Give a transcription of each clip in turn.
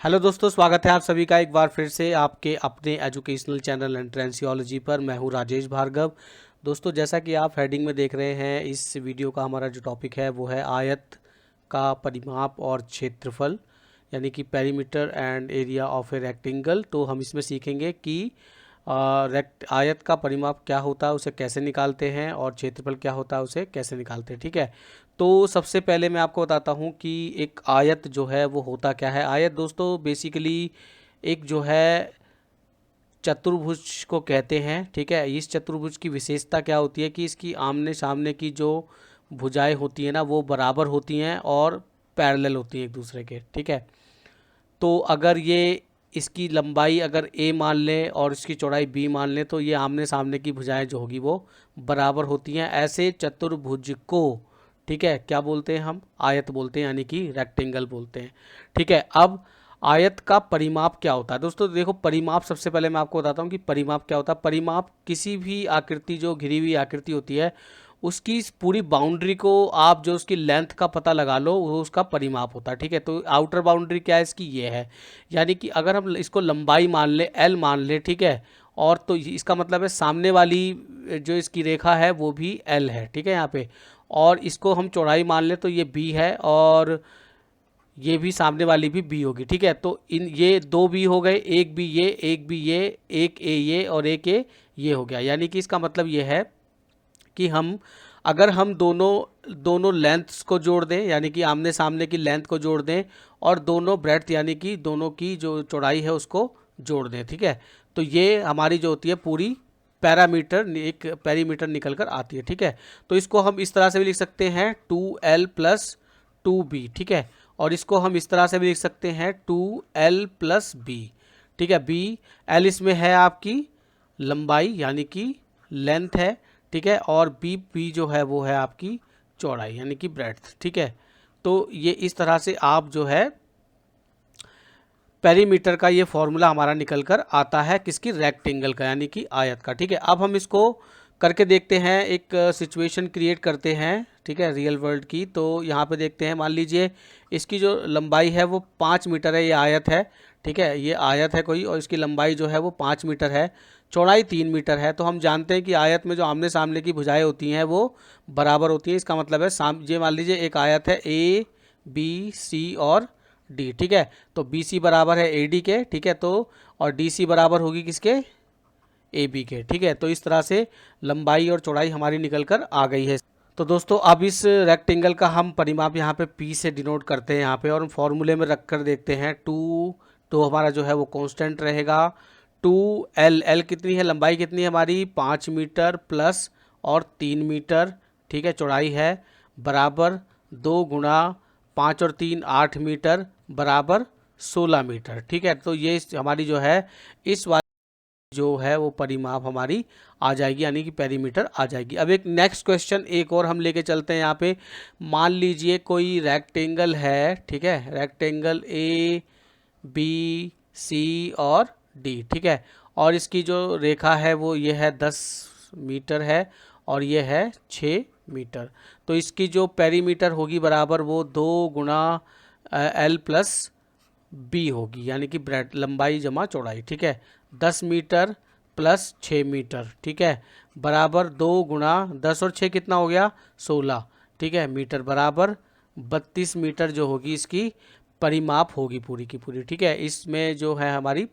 Hello दोस्तों, स्वागत है आप सभी का एक बार फिर से आपके अपने एजुकेशनल चैनल एंट्रेंसियोलॉजी पर। मैं हूं राजेश भार्गव। दोस्तों, जैसा कि आप हेडिंग में देख रहे हैं, इस वीडियो का हमारा जो टॉपिक है वो है आयत का परिमाप और क्षेत्रफल, यानी कि perimeter and area of a rectangle. तो हम इसमें सीखेंगे कि आयत का परिमाप क्या होता है, उसे कैसे निकालते हैं, और क्षेत्रफल क्या होता है, उसे कैसे निकालते हैं। ठीक है, तो सबसे पहले मैं आपको बताता हूँ कि एक आयत जो है वो होता क्या है। आयत दोस्तों बेसिकली एक जो है चतुर्भुज को कहते हैं। ठीक है, इस चतुर्भुज की विशेषता क्या होती है कि इसकी आमने सामने की जो भुजाएं होती हैं ना, वो बराबर होती हैं और पैरेलल होती हैं एक दूसरे के। ठीक है, तो अगर ये इसकी लंबाई अगर a मान लें और इसकी चौड़ाई b मान लें, तो ये आमने सामने की भुजाएं जो होगी वो बराबर होती हैं। ऐसे चतुर्भुज को, ठीक है, क्या बोलते हैं हम? आयत बोलते हैं, यानी कि रेक्टेंगल बोलते हैं। ठीक है, अब आयत का परिमाप क्या होता है दोस्तों? देखो, परिमाप सबसे पहले मैं आपको बताता हूँ कि परिमाप क्या होता है। परिमाप किसी भी आकृति, जो घिरी हुई आकृति होती है, उसकी पूरी बाउंड्री को आप जो उसकी लेंथ का पता लगा लो, वो उसका परिमाप होता है। ठीक है, तो आउटर बाउंड्री क्या है इसकी? ये है, यानी कि अगर हम इसको लंबाई मान ले, एल मान ले, ठीक है, और तो इसका मतलब है सामने वाली जो इसकी रेखा है वो भी एल है। ठीक है, यहाँ पे, और इसको हम चौड़ाई मान ले तो ये बी है, और ये भी सामने वाली भी बी होगी। ठीक है, तो इन ये दो बी हो गए, एक बी ये, एक बी ये, एक ए ये और एक ए ये हो गया। यानी कि इसका मतलब ये है कि हम अगर हम दोनों दोनों लेंथ्स को जोड़ दें, यानी कि आमने सामने की लेंथ को जोड़ दें, और दोनों ब्रेड्थ यानी कि दोनों की जो चौड़ाई है उसको जोड़ दें, ठीक है, तो ये हमारी जो होती है पूरी पैरामीटर, एक पेरीमीटर निकल कर आती है। ठीक है, तो इसको हम इस तरह से भी लिख सकते हैं 2l प्लस 2b। ठीक है, और इसको हम इस तरह से भी लिख सकते हैं 2l प्लस b। ठीक है, b, l इसमें है आपकी लंबाई यानी कि लेंथ है। ठीक है, और बी जो है वो है आपकी चौड़ाई यानी कि ब्रेड्थ। ठीक है, तो ये इस तरह से आप जो है पेरीमीटर का ये फॉर्मूला हमारा निकल कर आता है, किसकी? रेक्टेंगल का, यानी कि आयत का। ठीक है, अब हम इसको करके देखते हैं, एक सिचुएशन क्रिएट करते हैं, ठीक है, रियल वर्ल्ड की। तो यहाँ पे देखते हैं, मान लीजिए इसकी जो लंबाई है वो 5 मीटर है, ये आयत है। ठीक है, ये आयत है कोई, और इसकी लंबाई जो है वो 5 मीटर है, चौड़ाई 3 मीटर है। तो हम जानते हैं कि आयत में जो आमने सामने की भुजाएं होती हैं वो बराबर होती हैं। इसका मतलब है ये मान लीजिए एक आयत है ए बी सी और डी। ठीक है, तो बी सी बराबर है ए डी के। ठीक है, तो और डी सी बराबर होगी किसके? ए बी के। ठीक है, तो इस तरह से लंबाई और चौड़ाई हमारी निकल कर आ गई है। तो दोस्तों, अब इस रेक्टेंगल का हम परिमाप यहाँ पे पी से डिनोट करते हैं यहाँ पे, और हम फॉर्मूले में रख कर देखते हैं। तो हमारा जो है वो कांस्टेंट रहेगा। 2l, एल कितनी है? लंबाई कितनी है हमारी? 5 मीटर प्लस और 3 मीटर। ठीक है, चौड़ाई है, बराबर 2 गुणा 5 और 3 8 मीटर, बराबर 16 मीटर। ठीक है, तो ये हमारी जो है इस जो है वो परिमाप हमारी आ जाएगी, यानी कि पेरीमीटर आ जाएगी। अब एक नेक्स्ट क्वेश्चन एक और हम लेके चलते हैं यहाँ पे। मान लीजिए कोई रेक्टेंगल है, ठीक है, रेक्टेंगल ए बी सी और डी। ठीक है, और इसकी जो रेखा है वो ये है 10 मीटर है, और ये है 6 मीटर। तो इसकी जो पेरीमीटर होगी बराबर वो 2 गुणा एल प्लस बी होगी, यानी कि ब्रेड लंबाई जमा चौड़ाई। ठीक है, 10 मीटर प्लस 6 मीटर, ठीक है, बराबर 2 गुणा 10 और 6 कितना हो गया? 16। ठीक है, मीटर, बराबर 32 मीटर जो होगी इसकी परिमाप होगी पूरी की पूरी। ठीक है, इसमें जो है हमारी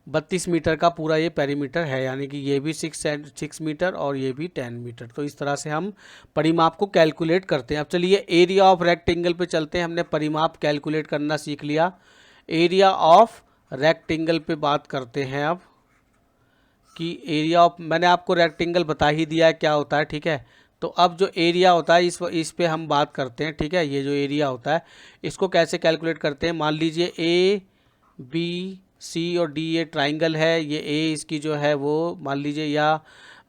32 मीटर का पूरा ये पेरीमीटर है, यानी कि ये भी 6 मीटर और ये भी 10 मीटर। तो इस तरह से हम परिमाप को कैलकुलेट करते हैं। अब चलिए एरिया ऑफ रेक्टेंगल पे चलते हैं। हमने परिमाप कैलकुलेट करना सीख लिया, एरिया ऑफ रेक्टेंगल पे बात करते हैं अब, कि एरिया ऑफ, मैंने आपको रेक्टेंगल बता ही दिया है क्या होता है। ठीक है, तो अब जो एरिया होता है इस पे हम बात करते हैं। ठीक है, ये जो एरिया होता है इसको कैसे कैलकुलेट करते हैं? मान लीजिए ए बी सी और डी ये ट्राइंगल है, ये ए इसकी जो है वो मान लीजिए, या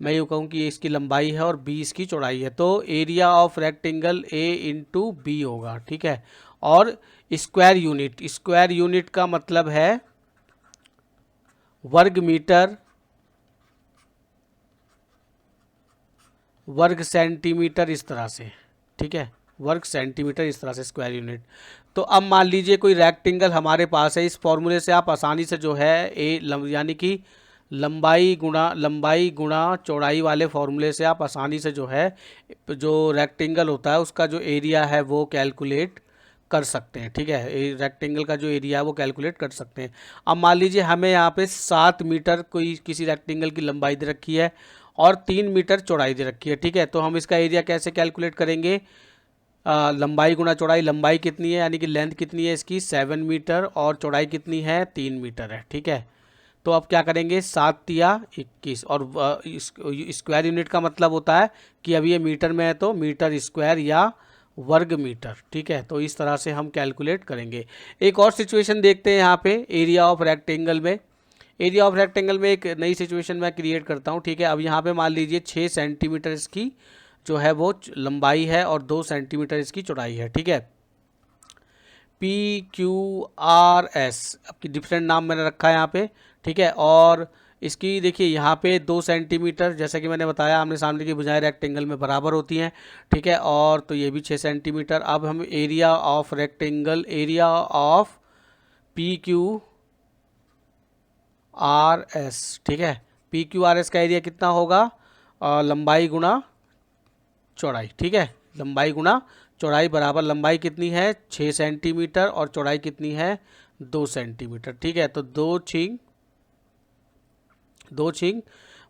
मैं यूँ कहूँ कि इसकी लंबाई है और बी इसकी चौड़ाई है। तो area of rectangle A into B होगा। ठीक है, और स्क्वायर यूनिट का मतलब है वर्ग मीटर, वर्ग सेंटीमीटर, इस तरह से। ठीक है, वर्ग सेंटीमीटर, इस तरह से स्क्वायर यूनिट। तो अब मान लीजिए कोई रेक्टेंगल हमारे पास है, इस फॉर्मूले से आप आसानी से जो है यानी कि लंबाई गुणा चौड़ाई वाले फॉर्मूले से आप आसानी से जो है जो रेक्टेंगल होता है उसका जो एरिया है वो कैलकुलेट कर सकते हैं। ठीक है, रेक्टेंगल का जो एरिया है वो कैलकुलेट कर सकते हैं। अब मान लीजिए हमें यहाँ पे 7 मीटर कोई किसी रेक्टेंगल की लंबाई दे रखी है और 3 मीटर चौड़ाई दे रखी है। ठीक है, तो हम इसका एरिया कैसे कैलकुलेट करेंगे? लंबाई गुणा चौड़ाई, लंबाई कितनी है यानी कि लेंथ कितनी है इसकी 7 मीटर और चौड़ाई कितनी है 3 मीटर है। ठीक है, तो अब क्या करेंगे 7 तिया 21 और स्क्वायर यूनिट का मतलब होता है कि अब ये मीटर में है तो मीटर स्क्वायर या वर्ग मीटर। ठीक है, तो इस तरह से हम कैलकुलेट करेंगे। एक और सिचुएशन देखते हैं यहाँ पे एरिया ऑफ रेक्टेंगल में। एरिया ऑफ रेक्टेंगल में एक नई सिचुएशन मैं क्रिएट करता हूँ। ठीक है, अब यहाँ पे मान लीजिए 6 सेंटीमीटर इसकी जो है वो लंबाई है और 2 सेंटीमीटर इसकी चौड़ाई है। ठीक है, PQRS आपकी डिफरेंट नाम मैंने रखा है यहाँ पे। ठीक है, और इसकी देखिए यहाँ पे 2 सेंटीमीटर, जैसा कि मैंने बताया आमने सामने की भुजाएं रेक्टेंगल में बराबर होती हैं। ठीक है, और तो ये भी 6 सेंटीमीटर। अब हम area of rectangle, area of PQRS, ठीक है, PQRS का एरिया कितना होगा? लंबाई गुणा चौड़ाई। ठीक है, लंबाई गुणा चौड़ाई बराबर लंबाई कितनी है 6 सेंटीमीटर और चौड़ाई कितनी है 2 सेंटीमीटर। ठीक है, तो 2 छिंग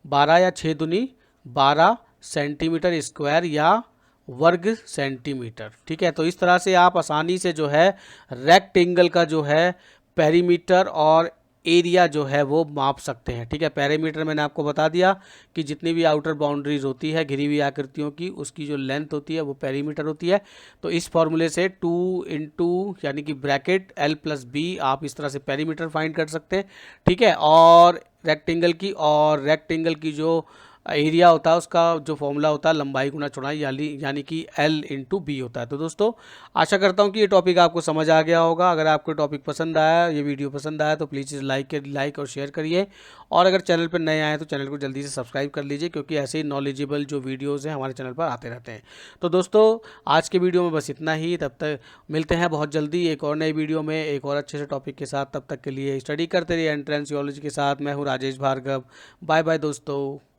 12 या 6 दूनी 12 सेंटीमीटर स्क्वायर या वर्ग सेंटीमीटर। ठीक है, तो इस तरह से आप आसानी से जो है रेक्टेंगल का जो है पेरीमीटर और एरिया जो है वो माप सकते हैं। ठीक है, पेरीमीटर मैंने आपको बता दिया कि जितनी भी आउटर बाउंड्रीज होती है घिरी हुई आकृतियों की उसकी जो लेंथ होती है वो पेरीमीटर होती है। तो इस फॉर्मूले से 2 इंटू यानी कि ब्रैकेट L+B आप इस तरह से पेरीमीटर फाइंड कर सकते हैं। ठीक है, और रेक्टेंगल की जो एरिया होता है उसका जो फॉर्मूला होता है लंबाई गुना चौड़ाई यानी कि L/B होता है। तो दोस्तों आशा करता हूँ कि ये टॉपिक आपको समझ आ गया होगा। अगर आपको टॉपिक पसंद आया, ये वीडियो पसंद आया तो प्लीज़ लाइक और शेयर करिए, और अगर चैनल पर नए आए तो चैनल को जल्दी से सब्सक्राइब कर लीजिए, क्योंकि ऐसे ही नॉलेजेबल जो वीडियोज़ हैं हमारे चैनल पर आते रहते हैं। तो दोस्तों आज के वीडियो में बस इतना ही, तब तक मिलते हैं बहुत जल्दी एक और नई वीडियो में एक और अच्छे से टॉपिक के साथ। तब तक के लिए स्टडी करते रहिए एंट्रेंस जियोलॉजी के साथ। मैं हूँ राजेश भार्गव। बाय बाय दोस्तों।